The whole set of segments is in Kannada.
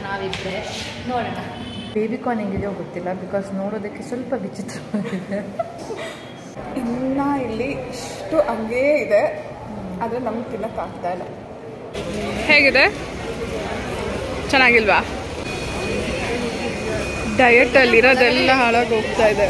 ನಾವಿಬ್ಬರೇ. ನೋಡೋಣ ಬೇಬಿಕಾರ್ನ್ ಹೆಂಗಿದೆಯೋ ಗೊತ್ತಿಲ್ಲ, ಬಿಕಾಸ್ ನೋಡೋದಕ್ಕೆ ಸ್ವಲ್ಪ ವಿಚಿತ್ರವಾಗಿದೆ. ಇನ್ನು ಇಲ್ಲಿ ಇಷ್ಟು ಹಂಗೇ ಇದೆ, ಆದರೆ ನಮ್ಗೆ ತಿನ್ನೋಕ್ಕಾಗ್ತಾ ಇಲ್ಲ. ಹೇಗಿದೆ? ಚೆನ್ನಾಗಿಲ್ವಾ? ಡಯಟಲ್ಲಿರೋದೆಲ್ಲ ಹಾಳಾಗಿ ಹೋಗ್ತಾ ಇದೆ.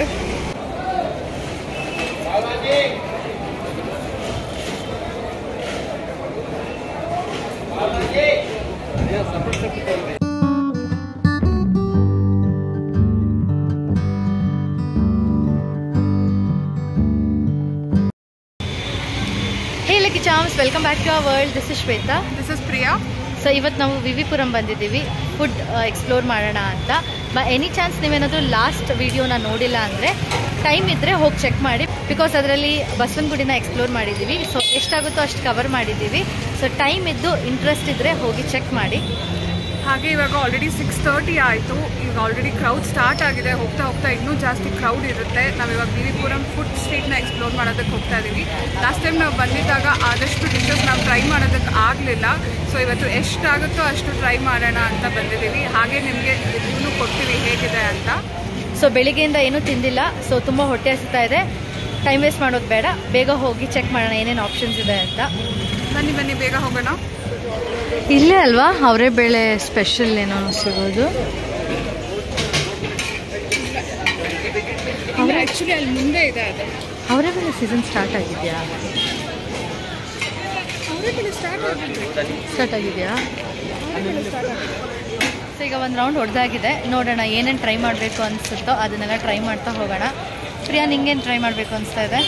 Hey lucky charms, welcome back to our world. This is Shweta. This is Priya. So ಇವತ್ತು ನಾವು ವಿವಿಪುರಂ ಬಂದಿದ್ದೀವಿ ಫುಡ್ ಎಕ್ಸ್ಪ್ಲೋರ್ ಮಾಡೋಣ ಅಂತ. ಎನಿ ಚಾನ್ಸ್ ನೀವೇನಾದರೂ ಲಾಸ್ಟ್ ವಿಡಿಯೋನ ನೋಡಿಲ್ಲ ಅಂದರೆ ಟೈಮ್ ಇದ್ದರೆ ಹೋಗಿ ಚೆಕ್ ಮಾಡಿ, ಬಿಕಾಸ್ ಅದರಲ್ಲಿ ಬಸವನಗುಡಿನ ಎಕ್ಸ್ಪ್ಲೋರ್ ಮಾಡಿದ್ದೀವಿ. ಸೊ ಎಷ್ಟಾಗುತ್ತೋ ಅಷ್ಟು ಕವರ್ ಮಾಡಿದ್ದೀವಿ. ಸೊ ಟೈಮ್ ಇದ್ದು ಇಂಟ್ರೆಸ್ಟ್ ಇದ್ದರೆ ಹೋಗಿ ಚೆಕ್ ಮಾಡಿ. ಹಾಗೆ ಇವಾಗ ಆಲ್ರೆಡಿ 6:30 ಆಯಿತು. ಈಗ ಆಲ್ರೆಡಿ ಕ್ರೌಡ್ ಸ್ಟಾರ್ಟ್ ಆಗಿದೆ. ಹೋಗ್ತಾ ಹೋಗ್ತಾ ಇನ್ನೂ ಜಾಸ್ತಿ ಕ್ರೌಡ್ ಇರುತ್ತೆ. ನಾವಿವಾಗ ವಿವಿಪುರಂ ಫುಡ್ ಸ್ಟ್ರೀಟ್ನ ಎಕ್ಸ್ಪ್ಲೋರ್ ಮಾಡೋದಕ್ಕೆ ಹೋಗ್ತಾ ಇದ್ದೀವಿ. ಲಾಸ್ಟ್ ಟೈಮ್ ನಾವು ಬಂದಿದ್ದಾಗ ಆದಷ್ಟು ಡಿಶಸ್ ನಾವು ಟ್ರೈ ಮಾಡೋದಕ್ಕೆ ಆಗಲಿಲ್ಲ. ಸೊ ಇವತ್ತು ಎಷ್ಟಾಗುತ್ತೋ ಅಷ್ಟು ಟ್ರೈ ಮಾಡೋಣ ಅಂತ ಬಂದಿದ್ದೀವಿ. ಹಾಗೆ ನಿಮಗೆ ರಿವ್ಯೂನು ಕೊಡ್ತೀವಿ ಹೇಗಿದೆ ಅಂತ. ಸೊ ಬೆಳಿಗ್ಗೆಯಿಂದ ಏನೂ ತಿಂದಿಲ್ಲ, ಸೊ ತುಂಬ ಹೊಟ್ಟೆ ಹಸಿತಾ ಇದೆ. ಟೈಮ್ ವೇಸ್ಟ್ ಮಾಡೋದು ಬೇಡ, ಬೇಗ ಹೋಗಿ ಚೆಕ್ ಮಾಡೋಣ ಏನೇನು ಆಪ್ಷನ್ಸ್ ಇದೆ ಅಂತ. ಬನ್ನಿ ಬೇಗ ಹೋಗೋಣ. ಇಲ್ಲೇ ಅಲ್ವಾ ಅವರೇ ಬೇಳೆ ಸ್ಪೆಷಲ್ ಏನೋ ಸಿಗೋದು. ಆ್ಯಕ್ಚುಲಿ ಅಲ್ಲಿ ಮುಂದೆ ಇದೆ. ಅದು ಅವರೇ ಬೇಳೆ ಸೀಸನ್ ಸ್ಟಾರ್ಟ್ ಆಗಿದೆಯಾ? ಸ್ಟಾರ್ಟ್ ಆಗಿದೆಯಾ? ಸೊ ಈಗ ಒಂದು ರೌಂಡ್ ಹೊಡೆದಾಗಿದೆ. ನೋಡೋಣ ಏನೇನು ಟ್ರೈ ಮಾಡಬೇಕು ಅನಿಸುತ್ತೋ ಅದನ್ನೆಲ್ಲ ಟ್ರೈ ಮಾಡ್ತಾ ಹೋಗೋಣ. ಪ್ರಿಯಾ, ನಿಂಗೇನು ಟ್ರೈ ಮಾಡಬೇಕು ಅನಿಸ್ತಾ ಇದೆ?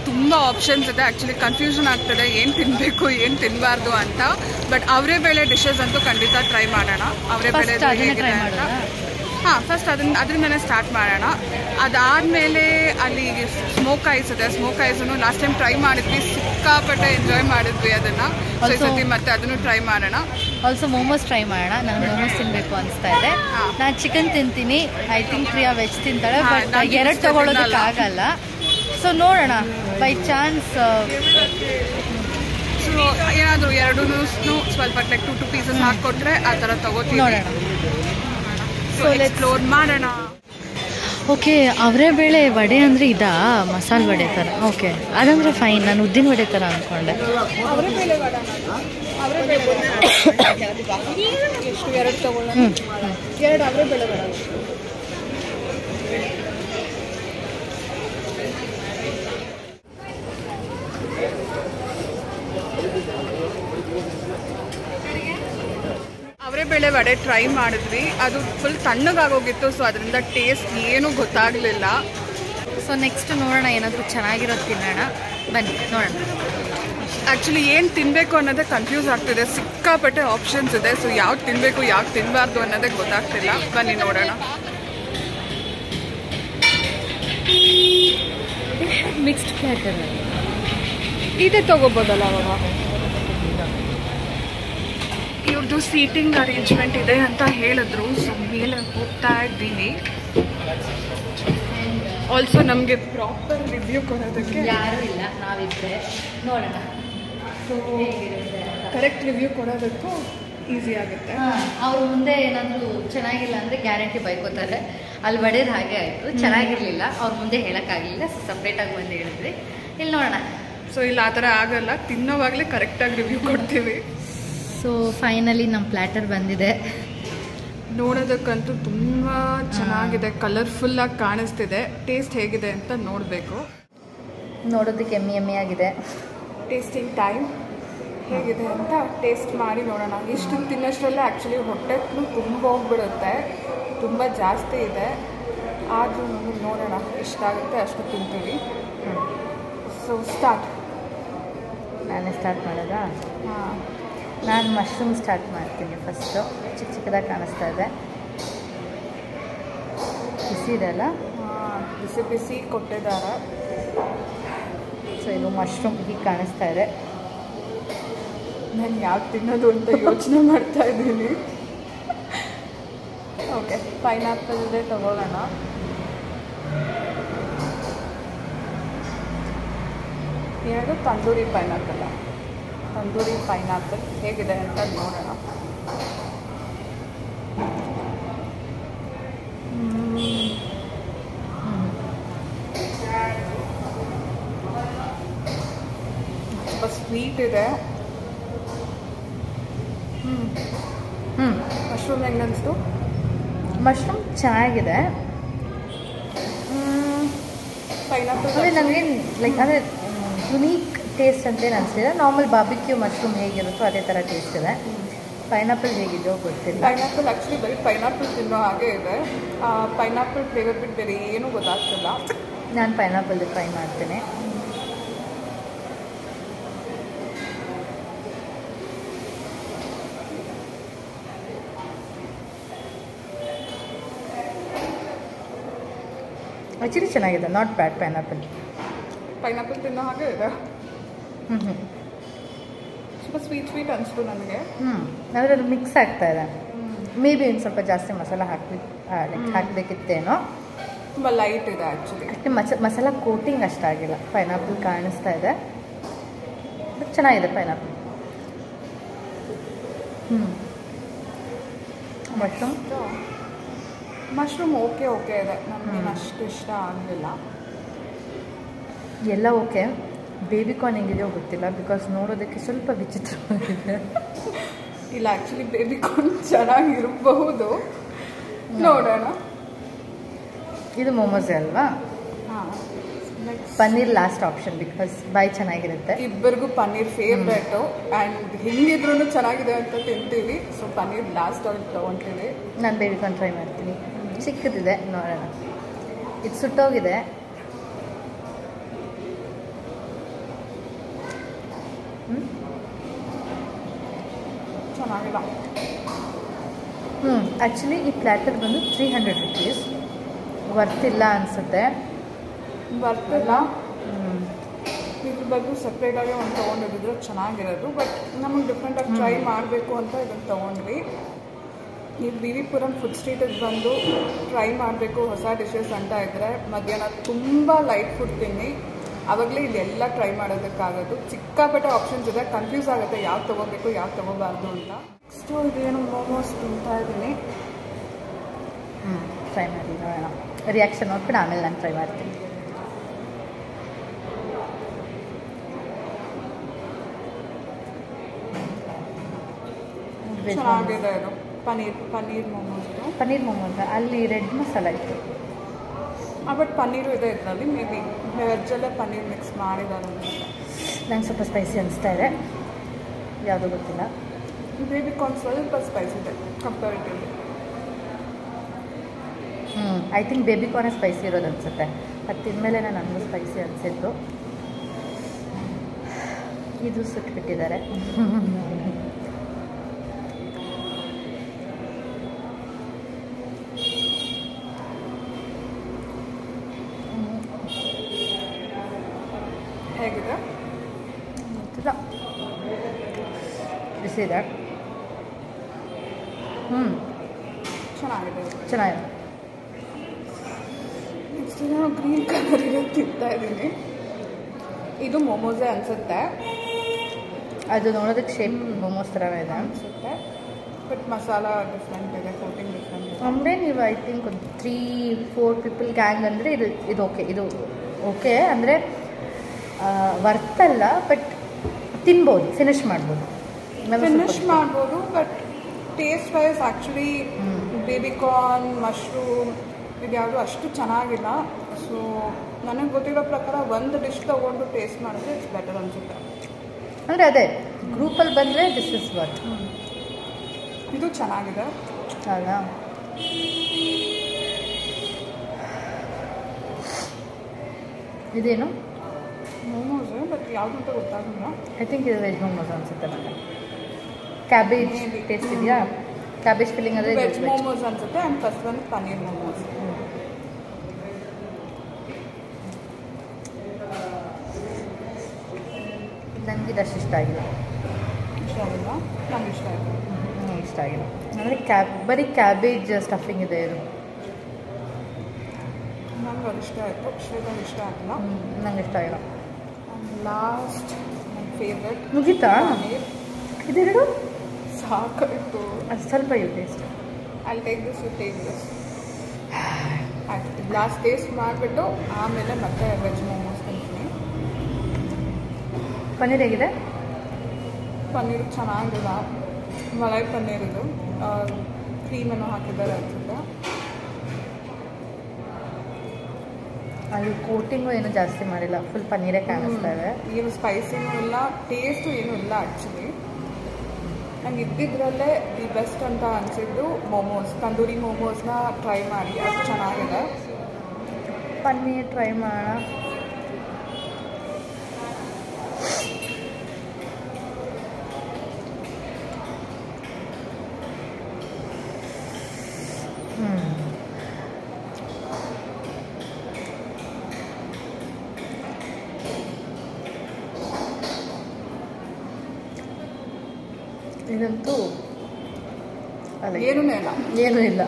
ತುಂಬ ಆಪ್ಷನ್ಸ್ ಇದೆ. ಆ್ಯಕ್ಚುಲಿ ಕನ್ಫ್ಯೂಷನ್ ಆಗ್ತದೆ ಏನು ತಿನ್ನಬೇಕು ಏನು ತಿನ್ನಬಾರ್ದು ಅಂತ. ಬಟ್ ಅವರೇ ಬೇಳೆ ಡಿಶಸ್ ಅಂತೂ ಖಂಡಿತ ಟ್ರೈ ಮಾಡೋಣ. ಅವರೇ ಬೇಳೆ ಟ್ರೈ ಮಾಡೋಣ. ಹಾಂ, ಫಸ್ಟ್ ಅದ್ರ ಮೇಲೆ ಸ್ಟಾರ್ಟ್ ಮಾಡೋಣ. ಅದಾದಮೇಲೆ ಅಲ್ಲಿ ಸ್ಮೋಕ್ ಐಸ್ ಇದೆ. ಸ್ಮೋಕ್ ಐಸನ್ನು ಲಾಸ್ಟ್ ಟೈಮ್ ಟ್ರೈ ಮಾಡಿದ್ವಿ, ಸಿಕ್ಕಾಪಟ್ಟೆ ಎಂಜಾಯ್ ಮಾಡಿದ್ವಿ ಅದನ್ನು. ಸೊ ಸತಿ ಮತ್ತೆ ಅದನ್ನು ಟ್ರೈ ಮಾಡೋಣ. ಆಲ್ಸೋ ಮೋಮೋಸ್ ಟ್ರೈ ಮಾಡೋಣ. ನನಗೆ ಮೋಮೋಸ್ ತಿನ್ನಬೇಕು ಅನಿಸ್ತಾ ಇದೆ. ನಾನು ಚಿಕನ್ ತಿಂತೀನಿ, ಐ ಥಿಂಕ್ ಪ್ರಿಯಾ ವೆಜ್ ತಿಂತಾಳೆ. ಬಟ್ ಎರಡು ತಗೊಳ್ಳೋದಕ್ಕಾಗಲ್ಲ. ಸೊ ನೋಡೋಣ, ಬೈ ಚಾನ್ಸ್ ಸೊ ಏನಾದರೂ ಎರಡೂ ಸ್ವಲ್ಪ ಲೈಕ್ 2 ಪೀಸಸ್ ಹಾಕ್ಕೊಟ್ರೆ ಆ ಥರ ತಗೋತೀವಿ. ನೋಡೋಣ. ಸೊ ಎಕ್ಸ್ಪ್ಲೋರ್ ಮಾಡೋಣ. ಓಕೆ, ಅವರೇ ಬೇಳೆ ವಡೆ ಅಂದರೆ ಇದಾ? ಮಸಾಲೆ ವಡೆ ಥರ. ಓಕೆ, ಅದಂದರೆ ಫೈನ್. ನಾನು ಉದ್ದಿನ ವಡೆ ಥರ ಅಂದ್ಕೊಂಡೆ. ಎಷ್ಟು? ಎರಡು ತಗೊಳ್ಳೋಣ. ಎರಡು ಅವರೇ ಬೇಳೆ ವಡೆ. ಅವರೇ ಬೇಳೆ ವಡೆ ಟ್ರೈ ಮಾಡಿದ್ವಿ. ಅದು ಫುಲ್ ತಣ್ಣಗಾಗೋಗಿತ್ತು. ಸೊ ಅದರಿಂದ ಟೇಸ್ಟ್ ಏನೂ ಗೊತ್ತಾಗಲಿಲ್ಲ. ಸೊ ನೆಕ್ಸ್ಟ್ ನೋಡೋಣ, ಏನಾದರೂ ಚೆನ್ನಾಗಿರೋದು ತಿನ್ನೋಣ. ಬನ್ನಿ ನೋಡೋಣ. ಆ್ಯಕ್ಚುಲಿ ಏನು ತಿನ್ನಬೇಕು ಅನ್ನೋದೇ ಕನ್ಫ್ಯೂಸ್ ಆಗ್ತಿದೆ. ಸಿಕ್ಕಾಪಟ್ಟೆ ಆಪ್ಷನ್ಸ್ ಇದೆ. ಸೊ ಯಾವ್ದು ತಿನ್ನಬೇಕು ಯಾವ್ದು ತಿನ್ನಬಾರ್ದು ಅನ್ನೋದೇ ಗೊತ್ತಾಗ್ತಿಲ್ಲ. ಬನ್ನಿ ನೋಡೋಣ. ಮಿಕ್ಸ್ಡ್ ಪ್ಯಾಟರ್ ಇದೇ ತೊಗೋಬೋದಲ್ಲ ಅವಾಗ. ಇವ್ರದ್ದು ಸೀಟಿಂಗ್ ಅರೇಂಜ್ಮೆಂಟ್ ಇದೆ ಅಂತ ಹೇಳಿದ್ರು. ಸೊ ಮೇಲೆ ಹೋಗ್ತಾ ಇದ್ದೀನಿ. ಆಲ್ಸೋ ನಮಗೆ ಪ್ರಾಪರ್ ರಿವ್ಯೂ ಕೊಡೋದಕ್ಕೆ ಯಾರೂ ಇಲ್ಲ, ನಾವಿಬ್ಬರೇ. ನೋಡೋಣ. ಸೊ ಕರೆಕ್ಟ್ ರಿವ್ಯೂ ಕೊಡೋದಕ್ಕೂ ಈಸಿ ಆಗುತ್ತೆ. ಅವ್ರ ಮುಂದೆ ಏನಾದರೂ ಚೆನ್ನಾಗಿಲ್ಲ ಅಂದರೆ ಗ್ಯಾರಂಟಿ ಬೈಕೋತಾರೆ. ಅಲ್ಲಿ ಬಡಿಯೋದು ಹಾಗೆ ಆಯಿತು. ಚೆನ್ನಾಗಿರಲಿಲ್ಲ, ಅವ್ರ ಮುಂದೆ ಹೇಳೋಕ್ಕಾಗಲಿಲ್ಲ. ಸಪ್ರೇಟಾಗಿ ಬಂದು ಹೇಳಿದ್ರಿ. ಇಲ್ಲಿ ನೋಡೋಣ. ಸೊ ಇಲ್ಲಿ ಆ ಥರ ಆಗಲ್ಲ, ತಿನ್ನೋವಾಗಲೇ ಕರೆಕ್ಟಾಗಿ ರಿವ್ಯೂ ಕೊಡ್ತೀವಿ. ಸೊ ಫೈನಲಿ ನಮ್ಮ ಪ್ಲ್ಯಾಟರ್ ಬಂದಿದೆ. ನೋಡೋದಕ್ಕಂತೂ ತುಂಬ ಚೆನ್ನಾಗಿದೆ, ಕಲರ್ಫುಲ್ಲಾಗಿ ಕಾಣಿಸ್ತಿದೆ. ಟೇಸ್ಟ್ ಹೇಗಿದೆ ಅಂತ ನೋಡಬೇಕು. ನೋಡೋದಕ್ಕೆ ಎಮ್ಮಿ ಆಗಿದೆ. ಟೇಸ್ಟಿಂಗ್ ಟೈಮ್ ಹೇಗಿದೆ ಅಂತ ಟೇಸ್ಟ್ ಮಾಡಿ ನೋಡೋಣ. ಇಷ್ಟು ತಿನ್ನೋಷ್ಟರಲ್ಲೇ ಆ್ಯಕ್ಚುಲಿ ಹೊಟ್ಟೆ ತುಂಬ ಹೋಗ್ಬಿಡುತ್ತೆ. ತುಂಬ ಜಾಸ್ತಿ ಇದೆ. ಆದರೂ ನೋಡೋಣ, ಎಷ್ಟಾಗುತ್ತೆ ಅಷ್ಟು ತಿಂತೀವಿ. So start. ನಾನೇ ಸ್ಟಾರ್ಟ್ ಮಾಡೋದಾ? ಹಾಂ, ನಾನು ಮಶ್ರೂಮ್ ಸ್ಟಾರ್ಟ್ ಮಾಡ್ತೀನಿ ಫಸ್ಟು. ಚಿಕ್ಕ ಚಿಕ್ಕದಾಗಿ ಕಾಣಿಸ್ತಾ ಇದೆ. ಬಿಸಿ ಇದೆ ಅಲ್ಲ? ಹಾಂ, ಬಿಸಿ ಬಿಸಿ ಕೊಟ್ಟಿದ್ದಾರೆ. ಸೊ ಇದು ಮಶ್ರೂಮ್ ಹೀಗೆ ಕಾಣಿಸ್ತಾ ಇದೆ. ನಾನು ಯಾವ್ದು ತಿನ್ನೋದು ಅಂತ ಯೋಚನೆ ಮಾಡ್ತಾ ಇದ್ದೀನಿ. ಓಕೆ, ಪೈನಾಪಲ್ದೇ ತಗೊಳ್ಳೋಣ. ಎರಡು ತಂದೂರಿ ಪೈನಾಪಲ್. ತಂದೂರಿ ಪೈನಾಪಲ್ ಹೇಗಿದೆ ಅಂತ ನೋಡೋಣ. ಸ್ವೀಟ್ ಇದೆ. ಮಶ್ರೂಮ್ ಹೆಂಗೆ ಅನಿಸ್ತು? ಮಶ್ರೂಮ್ ಚೆನ್ನಾಗಿದೆ. ಪೈನಾಪಲ್ ಅಂದರೆ ನನಗೆ ಲೈಕ್ ಅಂದರೆ ಯುನೀಕ್ ಟೇಸ್ಟ್ ಅಂತೇನು ಅನಿಸ್ತಿದೆ. ನಾರ್ಮಲ್ ಬಾರ್ಬಿಕ್ಯೂ ಮಶ್ರೂಮ್ ಹೇಗಿರುತ್ತೋ ಅದೇ ಥರ ಟೇಸ್ಟ್ ಇದೆ. ಪೈನಾಪಲ್ ಹೇಗಿದೆಯೋ ಗೊತ್ತಿಲ್ಲ. ಪೈನಾಪಲ್ ಆ್ಯಕ್ಚುಲಿ ಬರೀ ಪೈನಾಪಲ್ ತಿನ್ನೋ ಹಾಗೆ ಇದೆ. ಪೈನಾಪಲ್ ಫ್ಲೇವರ್ ಬಿಟ್ಟು ಬೇರೆ ಏನೂ ಗೊತ್ತಾಗ್ತಿಲ್ಲ. ನಾನು ಪೈನಾಪಲ್ ಟ್ರೈ ಮಾಡ್ತೇನೆ. ಆ್ಯಕ್ಚುಲಿ ಚೆನ್ನಾಗಿದೆ, ನಾಟ್ ಬ್ಯಾಡ್ ಪೈನಾಪಲ್. ಪೈನಾಪಲ್ ತಿನ್ನೋ ಹಾಗೆ ಇದೆ. ಸ್ವಲ್ಪ ಸ್ವೀಟ್ ಅನಿಸ್ತು ನನಗೆ. ಅಂದರೆ ಅದು ಮಿಕ್ಸ್ ಆಗ್ತಾ ಇದೆ. ಮೇ ಬಿ ಒಂದು ಸ್ವಲ್ಪ ಜಾಸ್ತಿ ಮಸಾಲ ಹಾಕಬೇಕಿತ್ತೇನೋ. ತುಂಬ ಲೈಟ್ ಇದೆ ಆ್ಯಕ್ಚುಲಿ. ಮಸಾಲ ಕೋಟಿಂಗ್ ಅಷ್ಟಾಗಿಲ್ಲ. ಪೈನಾಪಲ್ ಕಾಣಿಸ್ತಾ ಇದೆ, ಬಟ್ ಚೆನ್ನಾಗಿದೆ ಪೈನಾಪಲ್. ಮಶ್ರೂಮ್ ಓಕೆ ಇದೆ, ನಮಗೇನು ಅಷ್ಟು ಇಷ್ಟ ಆಗಲಿಲ್ಲ. ಎಲ್ಲ ಓಕೆ. ಬೇಬಿಕಾರ್ನ್ ಹೆಂಗಿದೆಯೋ ಗೊತ್ತಿಲ್ಲ, ಬಿಕಾಸ್ ನೋಡೋದಕ್ಕೆ ಸ್ವಲ್ಪ ವಿಚಿತ್ರವಾಗಿದೆ. ಇಲ್ಲ, ಆ್ಯಕ್ಚುಲಿ ಬೇಬಿಕಾರ್ನ್ ಚೆನ್ನಾಗಿರಬಹುದು, ನೋಡೋಣ. ಇದು ಮೋಮೋಸೆ ಅಲ್ವಾ? ಹಾಂ, ಪನ್ನೀರ್ ಲಾಸ್ಟ್ ಆಪ್ಷನ್, ಬಿಕಾಸ್ ಬಾಯಿ ಚೆನ್ನಾಗಿರುತ್ತೆ. ಇಬ್ಬರಿಗೂ ಪನ್ನೀರ್ ಫೇವ್ರೇಟು. ಆ್ಯಂಡ್ ಹೆಂಗಿದ್ರೂ ಚೆನ್ನಾಗಿದೆ ಅಂತ ತಿಂತೀವಿ. ಸೊ ಪನ್ನೀರ್ ಲಾಸ್ಟ್ ಅವ್ರಿಗೆ ತೊಗೊತೀವಿ. ನಾನು ಬೇಬಿಕಾರ್ನ್ ಟ್ರೈ ಮಾಡ್ತೀನಿ. ಚಿಕ್ಕದಿದೆ, ನೋಡೋಣ. ಇದು ಸುಟ್ಟೋಗಿದೆ. ಚೆನ್ನಾಗಿಲ್ಲ. ಆ್ಯಕ್ಚುಲಿ ಈ ಪ್ಲ್ಯಾಟರ್ ಬಂದು 300 rupees. ವರ್ತಿಲ್ಲ ಅನಿಸುತ್ತೆ. ಬರ್ತಿಲ್ಲ. ಇದ್ರ ಬಗ್ಗೆ ಸಪ್ರೇಟಾಗಿ ಒಂದು ತೊಗೊಂಡಿದ್ರೆ ಚೆನ್ನಾಗಿರೋದು. ಬಟ್ ನಮಗೆ ಡಿಫ್ರೆಂಟಾಗಿ ಟ್ರೈ ಮಾಡಬೇಕು ಅಂತ ಇದನ್ನು ತೊಗೊಂಡ್ವಿ. ಈ ವಿ ವಿ ಪುರಂ ಫುಡ್ ಸ್ಟ್ರೀಟಿಗೆ ಬಂದು ಟ್ರೈ ಮಾಡಬೇಕು ಹೊಸ ಡಿಶಸ್ ಅಂತ ಇದ್ದರೆ ಮಧ್ಯಾಹ್ನ ತುಂಬ ಲೈಟ್ ಫುಡ್ ತಿನ್ನಿ. ಆವಾಗಲೇ ಇದೆಲ್ಲ ಟ್ರೈ ಮಾಡೋದಕ್ಕಾಗೋದು. ಸಿಕ್ಕಾಪಟ್ಟೆ ಆಪ್ಷನ್ಸ್ ಇದೆ, ಕನ್ಫ್ಯೂಸ್ ಆಗುತ್ತೆ ಯಾವ್ದು ತೊಗೋಬೇಕು ಯಾವ್ದು ತೊಗೋಬಾರ್ದು ಅಂತ. ನೆಕ್ಸ್ಟು ಇದೇನು ಮೋಮೋಸ್ ತಿಂತಾ ಇದ್ದೀನಿ. ಟ್ರೈ ಮಾಡಿ ನೋಡೋಣ. ರಿಯಾಕ್ಷನ್ ನೋಡ್ಬಿಟ್ಟು ಆಮೇಲೆ ನಾನು ಟ್ರೈ ಮಾಡ್ತೀನಿ. ಚೆನ್ನಾಗಿದೆ ಇದು. ಪನ್ನೀರ್ ಮೋಮೋಸ್. ಪನ್ನೀರ್ ಮೋಮೋಸ್ ಅಲ್ಲಿ ರೆಡ್ ಮಸಾಲ ಇತ್ತು. ಬಟ್ ಪನ್ನೀರು ಇದೆ ಇದರಲ್ಲಿ. ಮೇ ಬಿ ವೆಜ್ಜಲ್ಲೇ ಪನ್ನೀರ್ ಮಿಕ್ಸ್ ಮಾಡಿದ್ದಾರೆ. ನಂಗೆ ಸ್ವಲ್ಪ ಸ್ಪೈಸಿ ಅನಿಸ್ತಾ ಇದೆ, ಯಾವುದೂ ಗೊತ್ತಿಲ್ಲ. ಬೇಬಿಕಾರ್ನ್ ಸ್ವಲ್ಪ ಸ್ಪೈಸಿ ಇದೆ ಕಂಪೇರಿಟಿವ್ಲಿ. ಐ ಥಿಂಕ್ ಬೇಬಿಕಾರ್ನೇ ಸ್ಪೈಸಿ ಇರೋದು ಅನಿಸುತ್ತೆ. ಅದು ತಿಂದಮೇಲೆ ನನಗೂ ಸ್ಪೈಸಿ ಅನಿಸಿತ್ತು. ಇದು ಸುಟ್ಬಿಟ್ಟಿದ್ದಾರೆ. ಹೇಗಿದೆ? ಬಿಸಿ ಇದೆ. ಚೆನ್ನಾಗಿದೆ. ನೆಕ್ಸ್ಟ್ ನಾನು ಗ್ರೀನ್ ಕಲರ್ ಇರೋದು ತಿಂತಾ ಇದ್ದೀನಿ. ಇದು ಮೋಮೋಸೇ ಅನಿಸುತ್ತೆ. ಅದು ನೋಡೋದಕ್ಕೆ ಶೇಪ್ ಮೋಮೋಸ್ ಥರವೇ ಇದೆ ಅನಿಸುತ್ತೆ. ಬಟ್ ಮಸಾಲ ಡಿಫ್ರೆಂಟ್ ಇದೆ, ಕೋಟಿಂಗ್ ಡಿಫ್ರೆಂಟ್ ಇದೆ. ಅಂದರೆ ನೀವು ಐ ಥಿಂಕ್ ಒಂದು 3-4 ಪೀಪಲ್ ಗ್ಯಾಂಗ್ ಅಂದರೆ ಇದು ಓಕೆ. ಇದು ಓಕೆ ಅಂದರೆ ವರ್ತಲ್ಲ, ಬಟ್ ತಿನ್ಬೋದು, ಫಿನಿಷ್ ಮಾಡ್ಬೋದು. But taste wise actually baby corn, mushroom ಇದ್ಯಾವುದು ಅಷ್ಟು ಚೆನ್ನಾಗಿಲ್ಲ. ಸೊ ನನಗೆ ಗೊತ್ತಿರೋ ಪ್ರಕಾರ ಒಂದು ಡಿಶ್ ತೊಗೊಂಡು ಟೇಸ್ಟ್ ಮಾಡಿದ್ರೆ ಇಟ್ಸ್ ಬೆಟರ್ ಅನಿಸುತ್ತೆ. ಅಂದರೆ ಅದೇ ಗ್ರೂಪಲ್ಲಿ ಬಂದರೆ ದಿಸ್ ಇಸ್ ವರ್ತ್. ಇದು ಚೆನ್ನಾಗಿದೆ. ಹೌದಾ? ಇದೇನು ಮೋಮೋಸ್, ಬಟ್ ಯಾವುದು ಅಂತ ಗೊತ್ತಾಗಲ್ಲ. ಐ ಥಿಂಕ್ ಇದು ವೆಜ್ ಮೋಮೋಸ್ ಅನಿಸುತ್ತೆ. ನನಗೆ ಕ್ಯಾಬೇಜ್ ಟೇಸ್ಟ್ ಇದೆಯಾ? ಕ್ಯಾಬೇಜ್ ಫಿಲ್ಲಿಂಗ್ ಅಂದರೆ ವೆಜ್ ಮೋಮೋಸ್ ಅನಿಸುತ್ತೆ. ಆ್ಯಂಡ್ ಫಸ್ಟ್ ಒಂದು ಪನ್ನೀರ್ ಮೋಮೋಸ್. ನನಗೆ ಇದಷ್ಟು ಇಷ್ಟ ಆಗಿಲ್ಲ. ಇಷ್ಟ ಆಗಿಲ್ಲ? ನಂಗೆ ಇಷ್ಟ ಆಯಿತು. ಇಷ್ಟ ಆಗಿಲ್ಲ ಅಂದರೆ ಬರೀ ಕ್ಯಾಬೇಜ್ ಸ್ಟಫಿಂಗ್ ಇದೆ ಇದು. ನಂಗೆ ಅದು ಇಷ್ಟ ಆಯಿತು. ಶ್ರೀಧರ್ ಇಷ್ಟ ಆಗಿಲ್ಲ. ನಂಗೆ ಇಷ್ಟ ಆಗಿಲ್ಲ. ಲಾಸ್ಟ್ ನನ್ನ ಫೇವ್ರೆಟ್. ಮುಗೀತಾ ಇದೆರಡು? ಸಾಕಾಯಿತು. ಅದು ಸ್ವಲ್ಪ ಇವು taste. I take this, you take this. Last taste ಮಾಡಿಬಿಟ್ಟು ಆಮೇಲೆ ಮತ್ತೆ ವೆಜ್ ಮೋಮೋಸ್ ತಿಂತೀನಿ. ಪನ್ನೀರ್ ಹೇಗಿದೆ? ಪನ್ನೀರ್ ಚೆನ್ನಾಗಿಲ್ಲ, ಮಲೈ ಪನ್ನೀರ್ ಇದು, ಕ್ರೀಮನ್ನು ಹಾಕಿದ್ದಾರೆ ಅನ್ಸುತ್ತೆ. ಅದು ಕೋಟಿಂಗು ಏನು ಜಾಸ್ತಿ ಮಾಡಿಲ್ಲ, ಫುಲ್ ಪನ್ನೀರೇ ಕಾಣಿಸ್ತಾ ಇದೆ. ಏನು ಸ್ಪೈಸಿನೂ ಇಲ್ಲ, ಟೇಸ್ಟು ಏನೂ ಇಲ್ಲ ಆ್ಯಕ್ಚುಲಿ. ನಂಗೆ ಇದ್ದಿದ್ರಲ್ಲೇ ದಿ ಬೆಸ್ಟ್ ಅಂತ ಅನಿಸಿದ್ದು ಮೋಮೋಸ್, ತಂದೂರಿ ಮೋಮೋಸ್ನ ಟ್ರೈ ಮಾಡಿ, ಅದು ಚೆನ್ನಾಗಿದೆ. ಪನ್ನೀರ್ ಟ್ರೈ ಮಾಡೋಣ. ಇದಂತೂ ಏನೂ ಇಲ್ಲ,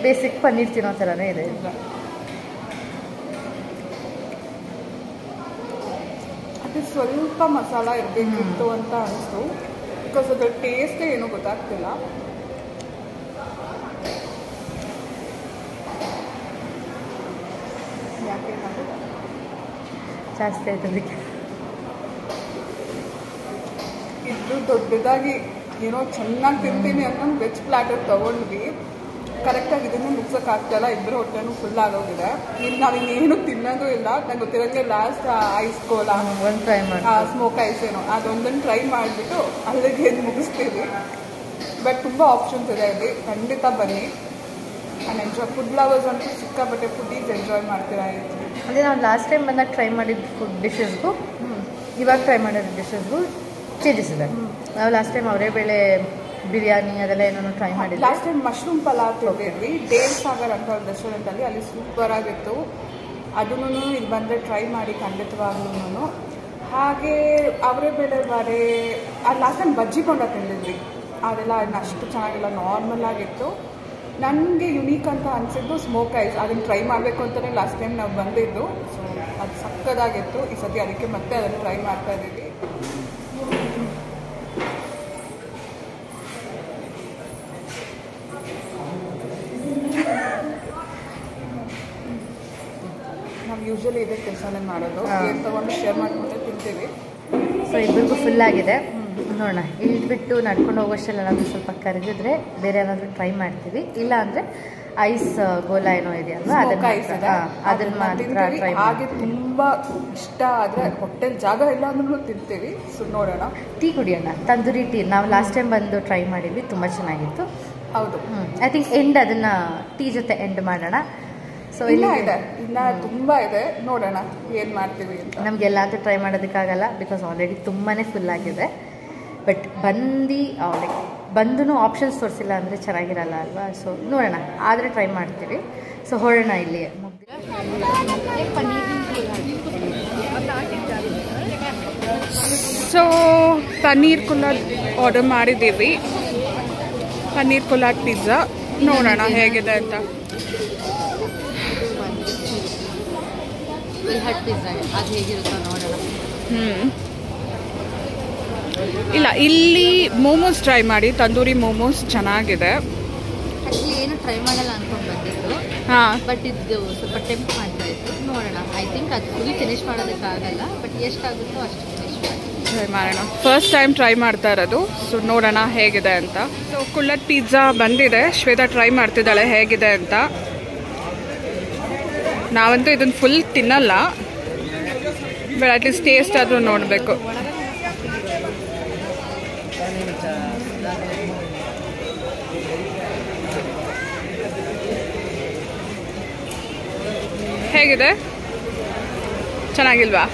ಬೇಸಿಕ್ ಪನ್ನೀರ್ ತಿನ್ನೋ ಥರನೇ ಇದೆ. ಅದು ಸ್ವಲ್ಪ ಮಸಾಲ ಇರಬೇಕಿತ್ತು ಅಂತ ಅನಿಸ್ತು, ಬಿಕಾಸ್ ಅದ್ರ ಟೇಸ್ಟೇ ಏನೂ ಗೊತ್ತಾಗ್ತಿಲ್ಲ. ಯಾಕೆ ಜಾಸ್ತಿ ಆಯ್ತದಕ್ಕೆ. ಇದು ದೊಡ್ಡದಾಗಿ ಏನೋ ಚೆನ್ನಾಗಿ ತಿಂತೀನಿ ಅನ್ನೋ ವೆಜ್ ಪ್ಲಾಟರ್ ತೊಗೊಂಡ್ವಿ, ಕರೆಕ್ಟಾಗಿ ಇದನ್ನು ಮುಗ್ಸೋಕ್ಕಾಗ್ತಾಯಿಲ್ಲ, ಇಬ್ಬರು ಹೊಟ್ಟೆನೂ ಫುಲ್ ಆಗೋಗಿದೆ. ಇನ್ನು ನಾವಿನ್ನೇನು ತಿನ್ನೋದು ಇಲ್ಲ. ನಂಗೆ ಗೊತ್ತಿರೋಂಗೆ ಲಾಸ್ಟ್ ಐಸ್ ಕೋಲಾ ಒಂದು ಟ್ರೈ ಮಾಡಿ, ಸ್ಮೋಕ್ ಐಸ್ ಏನೋ ಅದೊಂದನ್ನು ಟ್ರೈ ಮಾಡಿಬಿಟ್ಟು ಅಲ್ಲಿಗೆ ಇದು ಮುಗಿಸ್ತೀವಿ. ಬಟ್ ತುಂಬ ಆಪ್ಷನ್ಸ್ ಇದೆ ಅಲ್ಲಿ, ಖಂಡಿತ ಬನ್ನಿ. ನಾನು ಎಂಜಾಯ್, ಫುಡ್ ಲವರ್ಸ್ ಅಂತೂ ಸಿಕ್ಕಾಪಟ್ಟೆ ಫುಡ್ಡೀಸ್ ಎಂಜಾಯ್ ಮಾಡ್ತೀರಾ. ಅದೇ ನಾವು ಲಾಸ್ಟ್ ಟೈಮ್ ಬಂದಾಗ ಟ್ರೈ ಮಾಡಿದ ಫುಡ್ ಡಿಶಸ್ಗೂ ಇವಾಗ ಟ್ರೈ ಮಾಡಿರೋ ಡಿಶಸ್ಗೂ ಚೇಂಜಸ್ ಇದೆ. ನಾವು ಲಾಸ್ಟ್ ಟೈಮ್ ಅವರೇ ಬೇಳೆ ಬಿರಿಯಾನಿ ಅದೆಲ್ಲ ಏನೋ ಟ್ರೈ ಮಾಡಿದ್ವಿ. ಲಾಸ್ಟ್ ಟೈಮ್ ಮಶ್ರೂಮ್ ಪಲಾವ್ ತಿಂದಿದ್ವಿ ಡೇಲ್ ಸಾಗರ್ ಅಂತ ಒಂದು ರೆಸ್ಟೋರೆಂಟಲ್ಲಿ, ಅಲ್ಲಿ ಸೂಪರ್ ಆಗಿತ್ತು. ಅದನ್ನು ಇಲ್ಲಿ ಬಂದರೆ ಟ್ರೈ ಮಾಡಿ ಖಂಡಿತವಾಗ್ಲೂ. ಹಾಗೆ ಅವರೇ ಬೇಳೆ ಬಾರೆ ಲಾಸ್ಟ್ ಟೈಮ್ ಬಜ್ಜಿ ಕೊಂಡ ತಿಂದಿದ್ವಿ, ಅದೆಲ್ಲ ಅಷ್ಟು ಚೆನ್ನಾಗಿಲ್ಲ, ನಾರ್ಮಲ್ ಆಗಿತ್ತು. ನನಗೆ ಯುನೀಕ್ ಅಂತ ಅನಿಸಿದ್ದು ಸ್ಮೋಕ್ ಐಸ್, ಅದನ್ನು ಟ್ರೈ ಮಾಡಬೇಕು ಅಂತಲೇ ಲಾಸ್ಟ್ ಟೈಮ್ ನಾವು ಬಂದಿದ್ದು. ಸೊ ಅದು ಸಕ್ಕದಾಗಿತ್ತು. ಈ ಸತಿ ಅದಕ್ಕೆ ಮತ್ತೆ ಅದನ್ನು ಟ್ರೈ ಮಾಡ್ತಾ ಇದ್ದೀವಿ. ನಾವು ಯೂಶ್ವಲಿ ಇದೇ ಕೆಲಸನೇ ಮಾಡೋದು, ಏನು ತೊಗೊಂಡು ಶೇರ್ ಮಾಡ್ಕೊಂಡು ತಿಂತೀವಿ. ಸೊ ಇಬ್ಬರಿಗೂ ಫುಲ್ ಆಗಿದೆ. ನೋಡೋಣ, ಇಳಿದ್ಬಿಟ್ಟು ನಡ್ಕೊಂಡು ಹೋಗೋಷ್ಟೆಲ್ಲ ಏನಾದರೂ ಸ್ವಲ್ಪ ಕರಗಿದ್ರೆ ಬೇರೆ ಏನಾದರೂ ಟ್ರೈ ಮಾಡ್ತೀವಿ. ಇಲ್ಲ ಅಂದರೆ ಐಸ್ ಗೋಲಾ ಏನೋ ಇದೆಯಲ್ವಾ, ಅದನ್ನ ಮಾತ್ರ ಟ್ರೈ. ಹಾಗೆ ತುಂಬ ಇಷ್ಟ ಆದರೆ ಹೊಟ್ಟೆಲ್ ಜಾಗ ಇಲ್ಲ ಅಂದ್ರೂ ತಿಂತೀವಿ. ಸೊ ನೋಡೋಣ. ಟೀ ಕುಡಿಯೋಣ, ತಂದೂರಿ ಟೀ. ನಾವು ಲಾಸ್ಟ್ ಟೈಮ್ ಬಂದು ಟ್ರೈ ಮಾಡಿದ್ವಿ, ತುಂಬ ಚೆನ್ನಾಗಿತ್ತು. ಹೌದು, ಐ ಥಿಂಕ್ ಎಂಡ್ ಅದನ್ನು ಟೀ ಜೊತೆ ಎಂಡ್ ಮಾಡೋಣ. ಸೊ ಇನ್ನ ತುಂಬ ಇದೆ, ನೋಡೋಣ ಏನು ಮಾಡ್ತೀವಿ ಅಂತ. ನಮಗೆಲ್ಲ ಅಂತೂ ಟ್ರೈ ಮಾಡೋದಕ್ಕಾಗಲ್ಲ, ಬಿಕಾಸ್ ಆಲ್ರೆಡಿ ತುಂಬಾ ಫುಲ್ ಆಗಿದೆ. ಬಟ್ ಬಂದು ಆಪ್ಷನ್ಸ್ ತೋರಿಸಿಲ್ಲ ಅಂದರೆ ಚೆನ್ನಾಗಿರಲ್ಲ ಅಲ್ವಾ. ಸೊ ನೋಡೋಣ, ಆದರೆ ಟ್ರೈ ಮಾಡ್ತೀವಿ. ಸೊ ಹೊರಡೋಣ. ಇಲ್ಲಿ ಸೊ ಪನ್ನೀರ್ ಕುಲಾದ್ ಆರ್ಡರ್ ಮಾಡಿದ್ದೀವಿ, ಪನ್ನೀರ್ ಕುಲಾದ್ ಪಿಜ್ಜಾ. ನೋಡೋಣ ಹೇಗಿದೆ ಅಂತ. ಅದು ಹೇಗಿರುತ್ತೋ ನೋಡೋಣ. ಇಲ್ಲ, ಇಲ್ಲಿ ಮೋಮೋಸ್ ಟ್ರೈ ಮಾಡಿ, ತಂದೂರಿ ಮೋಮೋಸ್ ಚೆನ್ನಾಗಿದೆ. ಆ್ಯಕ್ಚುಲಿ ಏನು ಟ್ರೈ ಮಾಡಲ್ಲ ಅಂದ್ಕೊಂಡು ಬಂದಿದ್ದು, ಬಟ್ ಇದು ಸ್ವಲ್ಪ ಟೆಂಪ್ಟ್ ಮಾಡ್ತಾ ಇತ್ತು. ನೋಡೋಣ. ಐ ಥಿಂಕ್ ಅದು ಫುಲ್ ಫಿನಿಶ್ ಮಾಡೋದಕ್ಕಾಗಲ್ಲ, ಬಟ್ ಎಷ್ಟಾಗುತ್ತೋ ಅಷ್ಟು ಫಿನಿಶ್ ಮಾಡಿ ಟ್ರೈ ಮಾಡೋಣ. ಫಸ್ಟ್ ಟೈಮ್ ಟ್ರೈ ಮಾಡ್ತಾ ಇರೋದು, ಸೊ ನೋಡೋಣ ಹೇಗಿದೆ ಅಂತ. ಸೊ ಕುಲ್ಲತ್ ಪಿಜ್ಜಾ ಬಂದಿದೆ, ಶ್ವೇತಾ ಟ್ರೈ ಮಾಡ್ತಿದ್ದಾಳೆ ಹೇಗಿದೆ ಅಂತ. ನಾವಂತೂ ಇದನ್ನು ಫುಲ್ ತಿನ್ನಲ್ಲ, ಬಟ್ ಅಟ್ಲೀಸ್ಟ್ ಟೇಸ್ಟ್ ಆದರೂ ನೋಡಬೇಕು. ಹೇಗಿದೆ? ಚೆನ್ನಾಗಿಲ್ವಾ?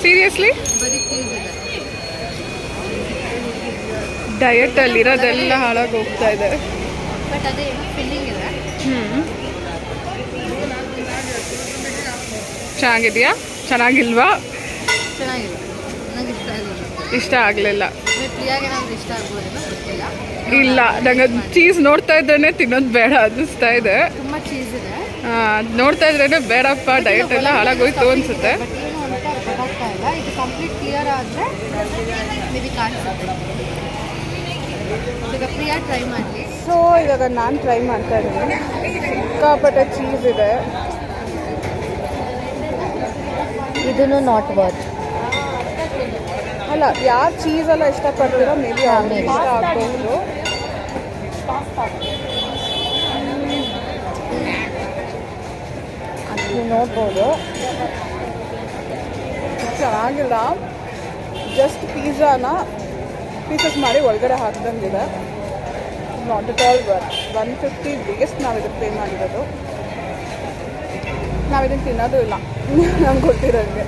ಸೀರಿಯಸ್ಲಿ? ಡಯಟಲ್ಲಿ ಇರೋದೆಲ್ಲ ಹಾಳಾಗಿ ಹೋಗ್ತಾ ಇದೆ. ಚೆನ್ನಾಗಿದೆಯಾ? ಚೆನ್ನಾಗಿಲ್ವಾ? ಇಷ್ಟ ಆಗಲಿಲ್ಲ. ಇಲ್ಲ, ನಂಗೆ ಚೀಸ್ ನೋಡ್ತಾ ಇದ್ರೇನೆ ತಿನ್ನೋದು ಬೇಡ ಅನ್ನಿಸ್ತಾ ಇದೆ. ನೋಡ್ತಾ ಇದ್ರೇನೆ ಬೇಡಪ್ಪ, ಡಯಟ್ ಎಲ್ಲ ಹಾಳಾಗೋಯ್ತು ಅನ್ಸುತ್ತೆ. ಸೊ ಇವಾಗ ನಾನು ಟ್ರೈ ಮಾಡ್ತಾ ಇದ್ದೀನಿ. ಸಿಕ್ಕಾಪಟ್ಟೆ ಚೀಸ್ ಇದೆ. ಇದನ್ನು ನಾಟ್ ವರ್ತ್. ಅಲ್ಲ, ಯಾರು ಚೀಸ್ ಎಲ್ಲ ಇಷ್ಟಪಡ್ತೀರೋ ಮೇ ಬಿ ಇಷ್ಟ ಆಗ್ಬೋದು. ನೀವು ನೋಡ್ಬೋದು. ಚೆನ್ನಾಗಿಲ್ಲ, ಜಸ್ಟ್ ಪಿಜ್ಜಾನ ಪೀಸಸ್ ಮಾಡಿ ಒಳಗಡೆ ಹಾಕ್ದಂಗಿದೆ. Not at all worth. 150 waste ನಾವು ಇದಕ್ಕೆ ಪೇ ಮಾಡಿರೋದು. ನಾವಿದನ್ನು ತಿನ್ನೋದು ಇಲ್ಲ ನಮ್ಗೆ ಗೊತ್ತಿರೋಂಗೆ.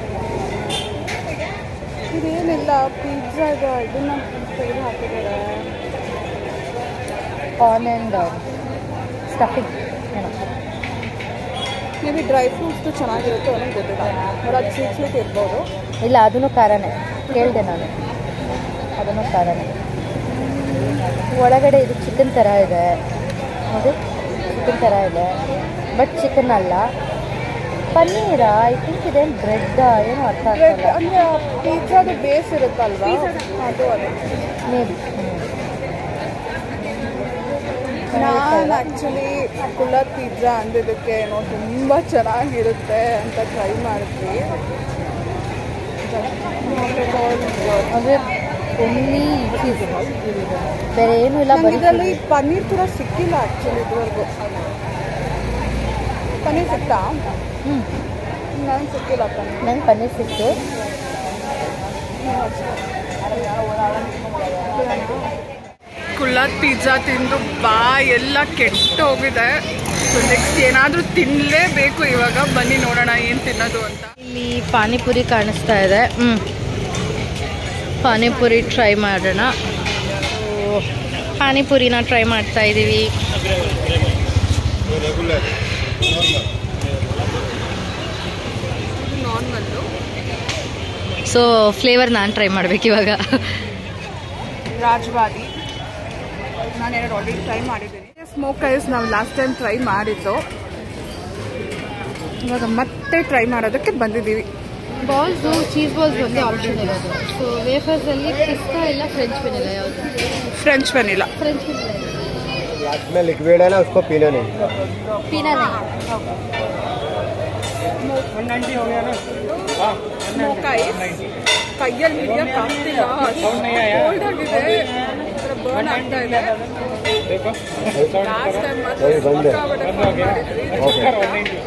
ಇದೇನಿಲ್ಲ, ಪಿಜ್ಜಾ ಇದನ್ನು ತೆಗೆದು ಹಾಕಿದ್ದಾರೆ. Corn and stuffing may be dry ಫ್ರೂಟ್ಸ್ದು ಚೆನ್ನಾಗಿರುತ್ತೆ, ನನಗೆ ಗೊತ್ತಿಲ್ಲ. ಬಟ್ ಅದು ಸ್ವೀಟ್ ಇರ್ಬೋದು. ಇಲ್ಲ, ಅದನ್ನು ಖಾರನೇ ಕೇಳಿದೆ ನಾನು. ಅದನ್ನು ಖಾರನೇ. ಒಳಗಡೆ ಇದು ಚಿಕನ್ ಥರ ಇದೆ ನೋಡಿ, ಚಿಕನ್ ಥರ ಇದೆ, ಬಟ್ ಚಿಕನ್ ಅಲ್ಲ, ಪನ್ನೀರ. ಐ ಥಿಂಕ್ ಇದೇನು ಬ್ರೆಡ್ ಏನೋ ಅರ್ಥ ಆಗ್ತಲ್ಲ. ಅಂದರೆ ಪಿಜ್ಜಾದು ಬೇಸ್ ಇರುತ್ತಲ್ವಾ, ಅದು ಅದೇ ಮೇ ಬಿ. ನಾನು ಆ್ಯಕ್ಚುಲಿ ಕುಲ್ಲತ್ ಪಿಜ್ಜಾ ಅಂದಿದ್ದಕ್ಕೆ ಏನೋ ತುಂಬ ಚೆನ್ನಾಗಿರುತ್ತೆ ಅಂತ ಟ್ರೈ ಮಾಡಿದ್ವಿ. ಅಂದರೆ ಒನ್ಲಿ ಚೀಸ್, ಬೇರೆ ಏನೂ ಇಲ್ಲ. ಇದರಲ್ಲಿ ಪನ್ನೀರ್ ಕೂಡ ಸಿಕ್ಕಿಲ್ಲ ಆ್ಯಕ್ಚುಲಿ ಇದುವರೆಗೂ. ಪನ್ನೀರ್ ಸಿಕ್ತಾ? ನನಗೆ ಸಿಕ್ಕಿಲ್ಲ ಪನ್ನೀರ್. ನಂಗೆ ಪನ್ನೀರ್ ಸಿಕ್ತು. ಕುಲ್ಲತ್ ಪಿಜ್ಜಾ ತಿಂದು ಎಲ್ಲ ಕೆಟ್ಟು ಹೋಗಿದೆ. ಸೊ ನೆಕ್ಸ್ಟ್ ಏನಾದರೂ ತಿನ್ನಲೇಬೇಕು ಇವಾಗ. ಬನ್ನಿ ನೋಡೋಣ ಏನು ತಿನ್ನೋದು ಅಂತ. ಇಲ್ಲಿ ಪಾನಿಪುರಿ ಕಾಣಿಸ್ತಾ ಇದೆ. ಪಾನಿಪುರಿ ಟ್ರೈ ಮಾಡೋಣ. ಪಾನಿಪುರಿನ ಟ್ರೈ ಮಾಡ್ತಾ ಇದ್ದೀವಿ. ನಾರ್ಮಲ್ಲು. ಸೊ ಫ್ಲೇವರ್ ನಾನು ಟ್ರೈ ಮಾಡ್ಬೇಕು ಇವಾಗ. ರಾಜ್ವಾದಿ ನಾನು ಆಲ್ರೆಡಿ ಟ್ರೈ ಮಾಡಿದ್ದೀನಿ. ಸ್ಮೋಕ್ ಐಸ್ ನಾವು ಲಾಸ್ಟ್ ಟೈಮ್ ಟ್ರೈ ಮಾಡಿದ್ದು, ಇವಾಗ ಮತ್ತೆ ಟ್ರೈ ಮಾಡೋದಕ್ಕೆ ಬಂದಿದ್ದೀವಿ. ಬಾಲ್ಸು ಚೀಸ್ ಬಾಲ್ಸ್ ಬಗ್ಗೆ ಆಪ್ಷನ್ ಇರೋದು. ಸೊ ವೇಫರ್ಸಲ್ಲಿ ಪಿಸ್ತಾ ಇಲ್ಲ ಫ್ರೆಂಚ್ ವೆನಿಲಾ. ಯಾವುದು? French vanilla. French vanilla last में लिक्विड है ना, उसको पीना नहीं. पीना नहीं. ಸ್ಮೋಕ್ ಐಸ್ ಕೈಯಲ್ಲಿ ಹಿಡಿಯೋಕೆ ಆಗ್ತಿಲ್ಲ, ಕೋಲ್ಡ್ ಆಗಿದೆ, ಬರ್ನ್ ಆಗ್ತಾ ಇದೆ. ಲಾಸ್ಟ್ ಟೈಮ್ ಮಾತ್ರ ಸಿಕ್ಕಾಪಟ್ಟೆ fun ಮಾಡಿದ್ವಿ.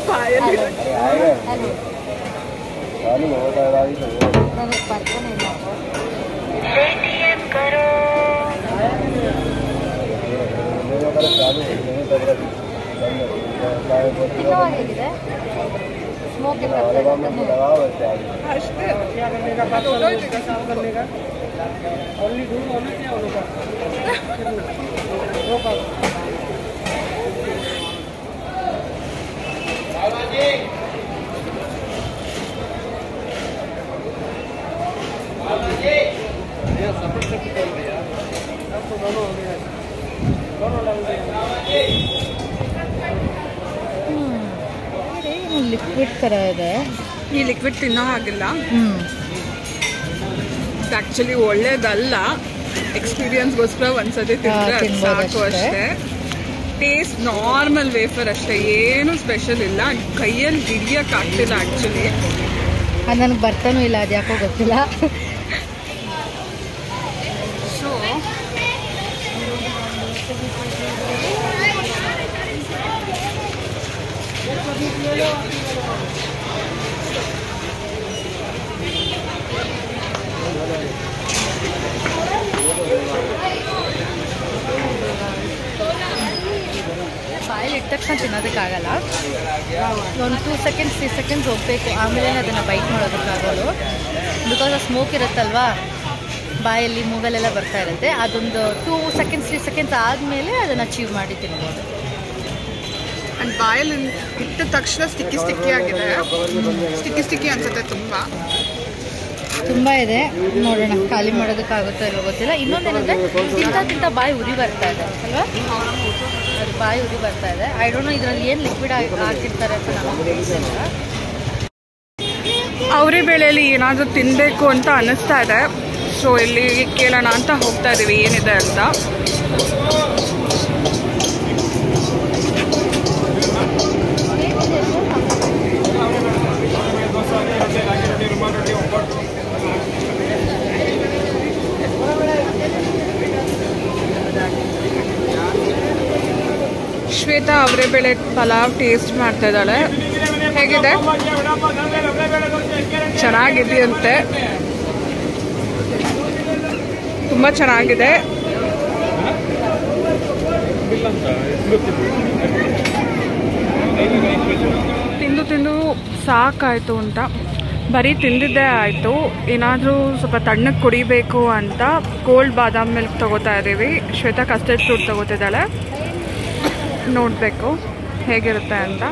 ಪಾಯಲ್ಲಿ ನನಗೆ ಬರ್ತಾನೆ ಇಲ್ಲ. ಹೇಗಿದೆ ಸ್ಮೋಕ್ ಅಷ್ಟೇ. ಲಿಕ್ವಿಡ್ ಥರ ಇದೆ. ಈ ಲಿಕ್ವಿಡ್ ತಿನ್ನೋ ಹಾಗಿಲ್ಲ. ಆ್ಯಕ್ಚುಲಿ ಒಳ್ಳೇದಲ್ಲ. ಎಕ್ಸ್ಪೀರಿಯನ್ಸ್ಗೋಸ್ಕರ ಒಂದ್ಸತಿ ತಿಂದರೆ ಸಾಕು ಅಷ್ಟೇ. ಟೇಸ್ಟ್ ನಾರ್ಮಲ್ ವೇಫರ್ ಅಷ್ಟೇ, ಏನು ಸ್ಪೆಷಲ್ ಇಲ್ಲ. ಕೈಯಲ್ಲಿ ಹಿಡಿಯೋಕೆ ಆಗ್ತಿಲ್ಲ ಆ್ಯಕ್ಚುಲಿ. ಅದು ನನಗೆ ಬರ್ತಾನೂ ಇಲ್ಲ, ಅದು ಯಾಕೋ ಗೊತ್ತಿಲ್ಲ. ಸೊ ಬಾಯಲ್ಲಿ ಇಟ್ಟ ತಕ್ಷಣ ತಿನ್ನೋದಕ್ಕಾಗಲ್ಲ. ಒಂದು 2 seconds 3 seconds ಹೋಗಬೇಕು, ಆಮೇಲೆ ಅದನ್ನು ಬೈಟ್ ಮಾಡೋದಕ್ಕಾಗೋದು. ಬಿಕಾಸ್ ಆ ಸ್ಮೋಕ್ ಇರುತ್ತಲ್ವಾ ಬಾಯಲ್ಲಿ, ಮೂಗಲೆಲ್ಲ ಬರ್ತಾ ಇರುತ್ತೆ. ಅದೊಂದು 2 seconds 3 seconds ಆದಮೇಲೆ ಅದನ್ನು ಅಚೀವ್ ಮಾಡಿ ತಿನ್ಬೋದು. ಆ್ಯಂಡ್ ಬಾಯಲ್ಲಿ ಇಟ್ಟ ತಕ್ಷಣ ಸ್ಟಿಕ್ಕಿ ಆಗಿದೆ. ಸ್ಟಿಕ್ಕಿ ಅನ್ಸುತ್ತೆ ತುಂಬ ಇದೆ. ನೋಡೋಣ ಖಾಲಿ ಮಾಡೋದಕ್ಕಾಗುತ್ತೋ ಇಲ್ಲೋ ಗೊತ್ತಿಲ್ಲ. ಇನ್ನೊಂದೇನಂದರೆ ತಿಂತ ಬಾಯಿ ಉರಿ ಬರ್ತಾ ಇದೆ ಅಲ್ವಾ, ಅದು ಬಾಯಿ ಉರಿ ಬರ್ತಾ ಇದೆ. ಐ ಡೋಂಟ್ ನೋ ಇದರಲ್ಲಿ ಏನು ಲಿಕ್ವಿಡ್ ಹಾಕಿರ್ತಾರೆ ಅಂತ ನಮಗೆ ಗೊತ್ತಿಲ್ಲ. ಅವರೇ ಬೇಳೆಯಲ್ಲಿ ಏನಾದರೂ ತಿನ್ನಬೇಕು ಅಂತ ಅನ್ನಿಸ್ತಾ ಇದೆ. ಸೊ ಇಲ್ಲಿ ಕೇಳೋಣ ಅಂತ ಹೋಗ್ತಾ ಇದ್ದೀವಿ ಏನಿದೆ ಅಂತ. ಶ್ವೇತಾ ಅವರೇ ಬೇಳೆ ಪಲಾವ್ ಟೇಸ್ಟ್ ಮಾಡ್ತಾ ಇದ್ದಾಳೆ. ಹೇಗಿದೆ? ಚೆನ್ನಾಗಿದೆಯಂತೆ, ತುಂಬ ಚೆನ್ನಾಗಿದೆ. ತಿಂದು ಸಾಕಾಯಿತು ಅಂತ ಬರೀ ತಿಂದಿದ್ದೇ ಆಯಿತು. ಏನಾದರೂ ಸ್ವಲ್ಪ ತಣ್ಣಗೆ ಕುಡಿಬೇಕು ಅಂತ ಕೋಲ್ಡ್ ಬಾದಾಮ್ ಮಿಲ್ಕ್ ತೊಗೋತಾ ಇದ್ದೀವಿ. ಶ್ವೇತಾ ಕಸ್ಟರ್ಡ್ ಫ್ರೂಟ್ ತೊಗೋತಿದ್ದಾಳೆ. ನೋಡಬೇಕು ಹೇಗಿರುತ್ತೆ ಅಂತ.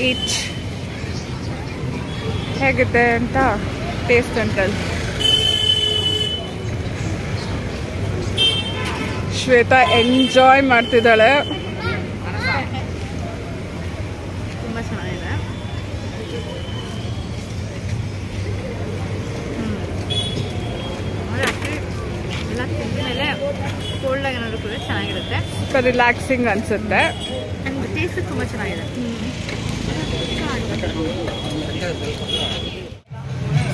ಈಚ್ ಹೇಗಿದೆ ಅಂತ ಟೇಸ್ಟ್ ಅಂತಲ್ಲಿ ಶ್ವೇತಾ ಎಂಜಾಯ್ ಮಾಡ್ತಿದ್ದಾಳೆ. ತುಂಬ ಚೆನ್ನಾಗಿದೆ. ಎಲ್ಲ ತಿಂದ ಮೇಲೆ ಕೋಲ್ಡಾಗಿ ಏನಾದರೂ ಕೂಡ ಚೆನ್ನಾಗಿರುತ್ತೆ. ಸ್ವಲ್ಪ ರಿಲ್ಯಾಕ್ಸಿಂಗ್ ಅನಿಸುತ್ತೆ. ಆ್ಯಂಡ್ ಟೇಸ್ಟ್ ತುಂಬ ಚೆನ್ನಾಗಿದೆ.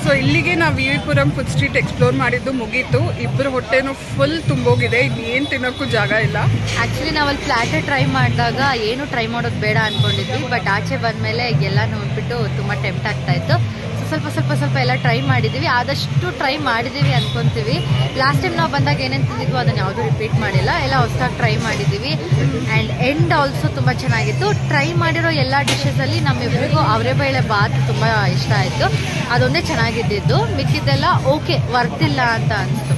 ಸೊ ಇಲ್ಲಿಗೆ ನಾವು V V Puram food street explore ಮಾಡಿದ್ದು ಮುಗೀತು. ಇಬ್ಬರು ಹೊಟ್ಟೆನೂ ಫುಲ್ ತುಂಬೋಗಿದೆ. ಏನು ತಿನ್ನೋಕ್ಕೂ ಜಾಗ ಇಲ್ಲ. ಆ್ಯಕ್ಚುಲಿ ನಾವಲ್ಲಿ ಪ್ಲ್ಯಾಟರ್ ಟ್ರೈ ಮಾಡಿದಾಗ ಏನು ಟ್ರೈ ಮಾಡೋದು ಬೇಡ ಅಂದ್ಕೊಂಡಿದ್ವಿ. ಬಟ್ ಆಚೆ ಬಂದಮೇಲೆ ಎಲ್ಲ ನೋಡ್ಬಿಟ್ಟು ತುಂಬ ಟೆಂಪ್ಟ್ ಆಗ್ತಾಯಿತ್ತು. ಸೊ ಸ್ವಲ್ಪ ಎಲ್ಲ ಟ್ರೈ ಮಾಡಿದ್ದೀವಿ. ಆದಷ್ಟು ಟ್ರೈ ಮಾಡಿದ್ದೀವಿ ಅಂದ್ಕೊತೀವಿ. ಲಾಸ್ಟ್ ಟೈಮ್ ನಾವು ಬಂದಾಗ ಏನೇನು ತಿಂದಿದ್ವಿ ಅದನ್ನು ಯಾವುದೂ ರಿಪೀಟ್ ಮಾಡಿಲ್ಲ. ಎಲ್ಲ ಹೊಸದಾಗಿ ಟ್ರೈ ಮಾಡಿದ್ದೀವಿ. ಆ್ಯಂಡ್ ಎಂಡ್ ಆಲ್ಸೋ ತುಂಬ ಚೆನ್ನಾಗಿತ್ತು. ಟ್ರೈ ಮಾಡಿರೋ ಎಲ್ಲ ಡಿಶಸಲ್ಲಿ ನಮ್ಮಿಬ್ಬರಿಗೂ ಅವರೇ ಬೇಳೆ ಬಾತ್ ತುಂಬ ಇಷ್ಟ ಆಯಿತು. ಅದೊಂದೇ ಚೆನ್ನಾಗಿದ್ದಿದ್ದು. ಮಿಕ್ಕಿದ್ದೆಲ್ಲ ಓಕೆ, ವರ್ತಿಲ್ಲ ಅಂತ ಅನಿಸ್ತು.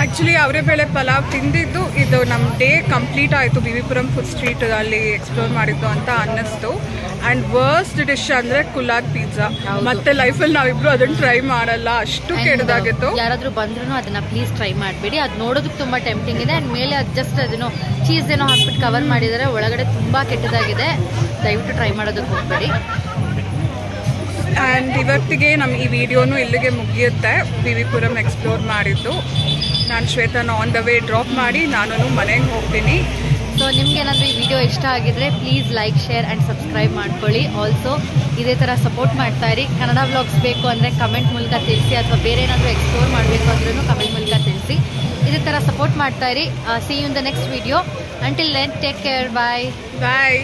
ಆ್ಯಕ್ಚುಲಿ ಅವರೇ ಬೇಳೆ ಪಲಾವ್ ತಿಂದಿದ್ದು ಇದು ನಮ್ಮ ಡೇ ಕಂಪ್ಲೀಟ್ ಆಯಿತು. V V Puram food street ಅಲ್ಲಿ ಎಕ್ಸ್ಪ್ಲೋರ್ ಮಾಡಿದ್ದು ಅಂತ ಅನ್ನಿಸ್ತು. ಆ್ಯಂಡ್ ವರ್ಸ್ಟ್ ಡಿಶ್ ಅಂದರೆ ಕುಲಾದ್ ಪಿಜ್ಜಾ. ಮತ್ತೆ ಲೈಫಲ್ಲಿ ನಾವಿಬ್ರು ಅದನ್ನು ಟ್ರೈ ಮಾಡಲ್ಲ, ಅಷ್ಟು ಕೆಟ್ಟದಾಗಿತ್ತು. ಯಾರಾದರೂ ಬಂದ್ರೂ ಅದನ್ನ ಪ್ಲೀಸ್ ಟ್ರೈ ಮಾಡಬೇಡಿ. ಅದು ನೋಡೋದಕ್ಕೆ ತುಂಬ ಟೆಂಪ್ಟಿಂಗ್ ಇದೆ. ಆ್ಯಂಡ್ ಮೇಲೆ ಅದು ಜಸ್ಟ್ ಅದನ್ನು ಚೀಸ್ ಏನೋ ಹಾಕ್ಬಿಟ್ಟು ಕವರ್ ಮಾಡಿದರೆ ಒಳಗಡೆ ತುಂಬ ಕೆಟ್ಟದಾಗಿದೆ. ದಯವಿಟ್ಟು ಟ್ರೈ ಮಾಡೋದಕ್ಕೆ ಹೋಗಬೇಡಿ. ಆ್ಯಂಡ್ ಇವತ್ತಿಗೆ ನಮ್ಮ ಈ ವಿಡಿಯೋನು ಇಲ್ಲಿಗೆ ಮುಗಿಯುತ್ತೆ. ವಿ ವಿ ಪುರಂ ಎಕ್ಸ್ಪ್ಲೋರ್ ಮಾಡಿದ್ದು. ನಾನು ಶ್ವೇತಾನ ಆನ್ ದ ವೇ ಡ್ರಾಪ್ ಮಾಡಿ ನಾನು ಮನೆಗೆ ಹೋಗ್ತೀನಿ. ಸೊ ನಿಮ್ಗೇನಾದರೂ ಈ ವಿಡಿಯೋ ಇಷ್ಟ ಆಗಿದ್ರೆ please like, share and subscribe ಮಾಡ್ಕೊಳ್ಳಿ. ಆಲ್ಸೋ ಇದೇ ಥರ ಸಪೋರ್ಟ್ ಮಾಡ್ತಾಯಿರಿ. ಕನ್ನಡ ವ್ಲಾಗ್ಸ್ ಬೇಕು ಅಂದರೆ ಕಮೆಂಟ್ ಮೂಲಕ ತಿಳಿಸಿ, ಅಥವಾ ಬೇರೆ ಏನಾದರೂ ಎಕ್ಸ್ಪ್ಲೋರ್ ಮಾಡಬೇಕು ಅಂದ್ರೂ ಕಮೆಂಟ್ ಮೂಲಕ ತಿಳಿಸಿ. ಇದೇ ಥರ ಸಪೋರ್ಟ್ ಮಾಡ್ತಾಯಿರಿ. See you in the next video. Until then take care. Bye.